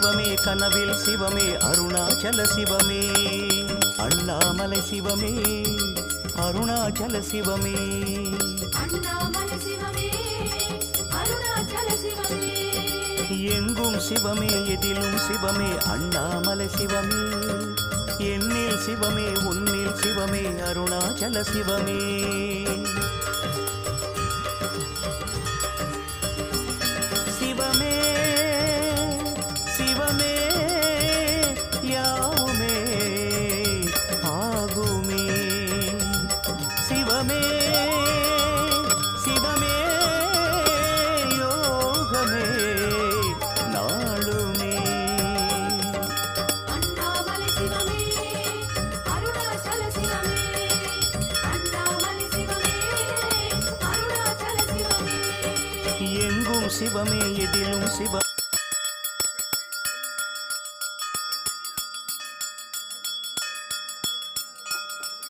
சிவமே கனவில் சிவமே அருணாச்சல சிவமே அண்ணாமலை சிவமே அருணாச்சல சிவமே அண்ணாமலை சிவமே அருணாச்சல சிவமே எங்கும் சிவமே எதிலும் சிவமே அண்ணாமலை சிவமே என்னில் சிவமே உன்னில் சிவமே அருணாச்சல சிவமே சிவமே சிவமே யாவுமே ஆகுமே சிவமே சிவமே யோகமே நாளுமே அண்ணாமலை சிவமே அருணாச்சல சிவமே அண்ணாமலை சிவமே அருணாச்சல சிவமே எங்கும் சிவமே எதிலும் சிவம்